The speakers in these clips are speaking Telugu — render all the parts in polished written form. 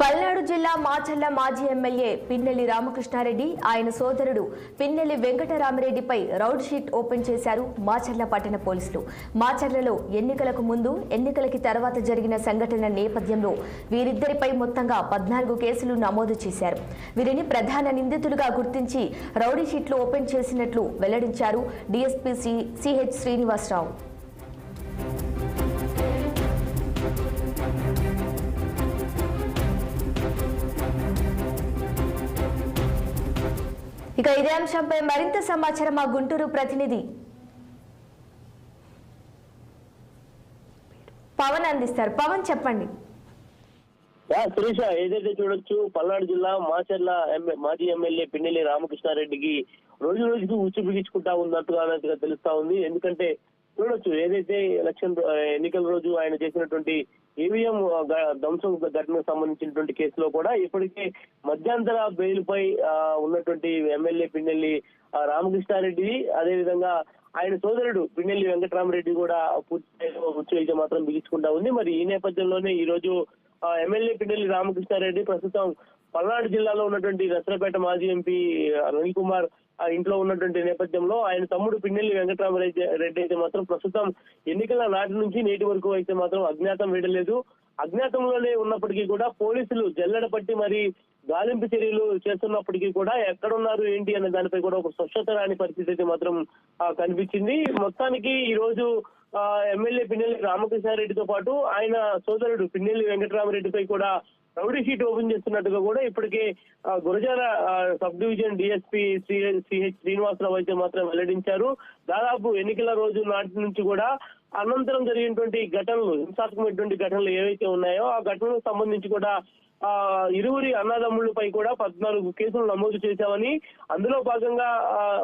పల్నాడు జిల్లా మాచర్ల మాజీ ఎమ్మెల్యే పిన్నెల్లి రామకృష్ణారెడ్డి ఆయన సోదరుడు పిన్నెల్లి వెంకటరామరెడ్డిపై రౌడ్ షీట్ ఓపెన్ చేశారు మాచర్ల పట్టణ పోలీసులు. మాచర్లలో ఎన్నికలకు ముందు ఎన్నికలకి తర్వాత జరిగిన సంఘటన నేపథ్యంలో వీరిద్దరిపై మొత్తంగా 14 కేసులు నమోదు చేశారు. వీరిని ప్రధాన నిందితులుగా గుర్తించి రౌడీ షీట్లు ఓపెన్ చేసినట్లు వెల్లడించారు డీఎస్పీ సిహెచ్ శ్రీనివాసరావు. ఇక ఇదే అంశంపై మరింత సమాచారం మా గుంటూరు ప్రతినిధి పవన్ అందిస్తారు. పవన్ చెప్పండి. సురేష, ఏదైతే చూడొచ్చు పల్నాడు జిల్లా మాచర్ల మాజీ ఎమ్మెల్యే పిన్నెల్లి రామకృష్ణారెడ్డికి రోజు రోజుకు ఉచ్చు బిగించుకుంటా ఉన్నట్టుగా తెలుస్తా ఉంది. ఎందుకంటే చూడొచ్చు ఏదైతే ఎన్నికల రోజు ఆయన చేసినటువంటి ఈవీఎం ధ్వంసం ఘటనకు సంబంధించినటువంటి కేసులో కూడా ఇప్పటికే మధ్యంతర బెయిల్ పై ఉన్నటువంటి ఎమ్మెల్యే పిన్నెల్లి రామకృష్ణారెడ్డి, అదేవిధంగా ఆయన సోదరుడు పిన్నెల్లి వెంకటరామరెడ్డి కూడా పూర్తి ఉచ్చు అయితే మాత్రం బిగించుకుంటా ఉంది. మరి ఈ నేపథ్యంలోనే ఈ రోజు ఎమ్మెల్యే పిన్నెల్లి రామకృష్ణారెడ్డి ప్రస్తుతం పల్నాడు జిల్లాలో ఉన్నటువంటి నర్సరావుపేట మాజీ ఎంపీ అనిల్ కుమార్ ఇంట్లో ఉన్నటువంటి నేపథ్యంలో ఆయన తమ్ముడు పిన్నెల్లి వెంకటరామరెడ్డి అయితే మాత్రం ప్రస్తుతం ఎన్నికల నాటి నుంచి నేటి వరకు అయితే మాత్రం అజ్ఞాతం వీడలేదు. అజ్ఞాతంలోనే ఉన్నప్పటికీ కూడా పోలీసులు జల్లెడ పట్టి మరి గాలింపు చర్యలు చేస్తున్నప్పటికీ కూడా ఎక్కడున్నారు ఏంటి అనే దానిపై కూడా ఒక స్పష్టత రాని పరిస్థితి అయితే మాత్రం కనిపించింది. మొత్తానికి ఈ రోజు ఎమ్మెల్యే పిన్నెల్లి రామకృష్ణారెడ్డితో పాటు ఆయన సోదరుడు పిన్నెల్లి వెంకటరామరెడ్డిపై కూడా రౌడీ షీట్ ఓపెన్ చేస్తున్నట్టుగా కూడా ఇప్పటికే Gurajala sub division DSP CH Srinivasarao అయితే మాత్రం వెల్లడించారు. దాదాపు ఎన్నికల రోజు నాటి నుంచి కూడా అనంతరం జరిగినటువంటి ఘటనలు, హింసాత్మకమైనటువంటి ఘటనలు ఏవైతే ఉన్నాయో ఆ ఘటనలకు సంబంధించి కూడా ఇరువురి అన్నదమ్ములపై కూడా 14 కేసులు నమోదు చేశామని, అందులో భాగంగా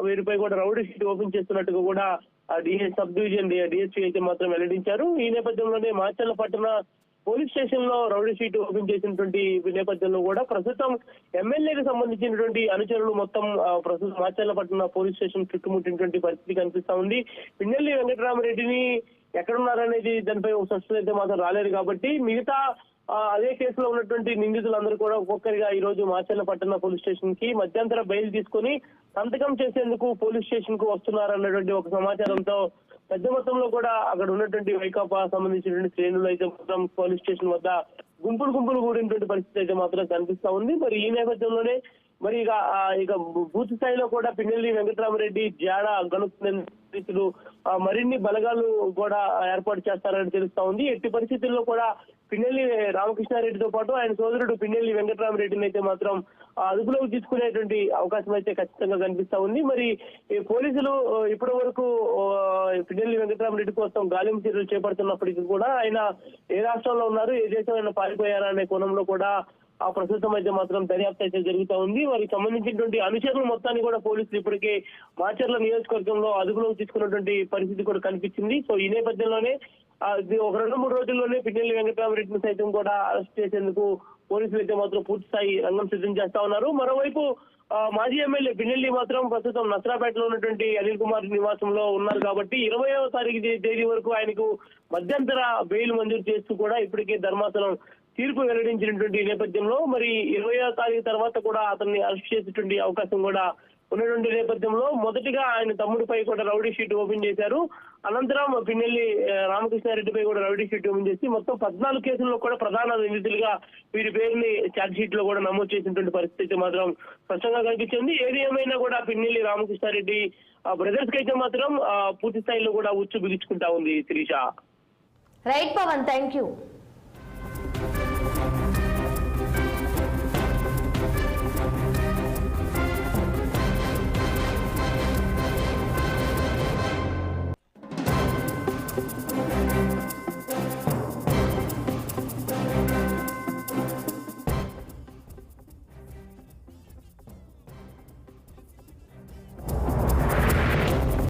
వీరిపై కూడా రౌడీ షీట్ ఓపెన్ చేస్తున్నట్టుగా కూడా సబ్ డివిజన్ డిఎస్పీ అయితే మాత్రం వెల్లడించారు. ఈ నేపథ్యంలోనే మాచర్ల పట్టణ పోలీస్ స్టేషన్ లో రౌడీ షీట్ ఓపెన్ చేసినటువంటి నేపథ్యంలో కూడా ప్రస్తుతం ఎమ్మెల్యేకి సంబంధించినటువంటి అనుచరులు మొత్తం ప్రస్తుతం మాచర్ల పట్టణ పోలీస్ స్టేషన్ చుట్టుముట్టినటువంటి పరిస్థితి కనిపిస్తా ఉంది. పిన్నెల్లి వెంకటరామరెడ్డిని ఎక్కడున్నారనేది దానిపై ఒక స్పష్టత అయితే మాత్రం రాలేదు కాబట్టి మిగతా అదే కేసులో ఉన్నటువంటి నిందితులందరూ కూడా ఒక్కొక్కరిగా ఈ రోజు మాచర్ల పట్టణ పోలీస్ స్టేషన్ కి మధ్యంతర బెయిల్ తీసుకుని సంతకం చేసేందుకు పోలీస్ స్టేషన్ కు వస్తున్నారన్నటువంటి ఒక సమాచారంతో పెద్ద మొత్తంలో కూడా అక్కడ ఉన్నటువంటి వైకాపా సంబంధించినటువంటి శ్రేణులు అయితే మాత్రం పోలీస్ స్టేషన్ వద్ద గుంపులు కూడినటువంటి పరిస్థితి అయితే మాత్రం కనిపిస్తా ఉంది. మరి ఈ నేపథ్యంలోనే మరి ఇక బూత్ స్థాయిలో కూడా పిన్నెల్లి వెంకటరామరెడ్డి జాడ గణితులు మరిన్ని బలగాలు కూడా ఏర్పాటు చేస్తారని తెలుస్తా ఉంది. ఎట్టి పరిస్థితుల్లో కూడా పిన్నెల్లి రామకృష్ణారెడ్డితో పాటు ఆయన సోదరుడు పిన్నెల్లి వెంకటరామరెడ్డిని అయితే మాత్రం అదుపులోకి తీసుకునేటువంటి అవకాశం అయితే ఖచ్చితంగా కనిపిస్తా ఉంది. మరి పోలీసులు ఇప్పటి వరకు పిన్నెల్లి వెంకటరామరెడ్డి కోసం గాలింపు చర్యలు చేపడుతున్నప్పటికీ కూడా ఆయన ఏ రాష్ట్రంలో ఉన్నారు, ఏ దేశం పారిపోయారా అనే కోణంలో కూడా ఆ ప్రస్తుతం అయితే మాత్రం దర్యాప్తు అయితే జరుగుతూ ఉంది. వారికి సంబంధించినటువంటి అనుచరులు మొత్తాన్ని కూడా పోలీసులు ఇప్పటికే మాచర్ల నియోజకవర్గంలో అదుపులోకి తీసుకున్నటువంటి పరిస్థితి కూడా కనిపించింది. సో ఈ నేపథ్యంలోనే ఒక 2-3 రోజుల్లోనే పిన్నెల్లి వెంకటరామరెడ్డిని సైతం కూడా అరెస్ట్ చేసేందుకు పోలీసులు అయితే మాత్రం పూర్తి స్థాయి రంగం సిద్ధం చేస్తా ఉన్నారు. మరోవైపు మాజీ ఎమ్మెల్యే పిన్నెల్లి మాత్రం ప్రస్తుతం నర్సరావుపేటలో ఉన్నటువంటి అనిల్ కుమార్ నివాసంలో ఉన్నారు కాబట్టి 20వ తారీఖు తేదీ వరకు ఆయనకు మధ్యంతర బెయిల్ మంజూరు చేస్తూ కూడా ఇప్పటికే ధర్మాసనం తీర్పు వెల్లడించినటువంటి నేపథ్యంలో మరి 20వ తారీఖు తర్వాత కూడా అతన్ని అరెస్ట్ చేసేటువంటి అవకాశం కూడా ఉన్నటువంటి నేపథ్యంలో మొదటిగా ఆయన తమ్ముడిపై కూడా రౌడీ షీట్ ఓపెన్ చేశారు. అనంతరం పిన్నెల్లి రామకృష్ణారెడ్డిపై కూడా రౌడీ షీట్ ఓపెన్ చేసి మొత్తం 14 కేసుల్లో కూడా ప్రధాన నిందితులుగా వీరి పేరుని ఛార్జ్ షీట్ లో కూడా నమోదు చేసినటువంటి పరిస్థితి మాత్రం స్పష్టంగా కనిపించింది. ఏది ఏమైనా కూడా పిన్నెల్లి రామకృష్ణారెడ్డి బ్రదర్స్ కి అయితే మాత్రం పూర్తి స్థాయిలో కూడా ఉచ్చు బిగించుకుంటా ఉంది. Sirisha. Right Pavan, thank you.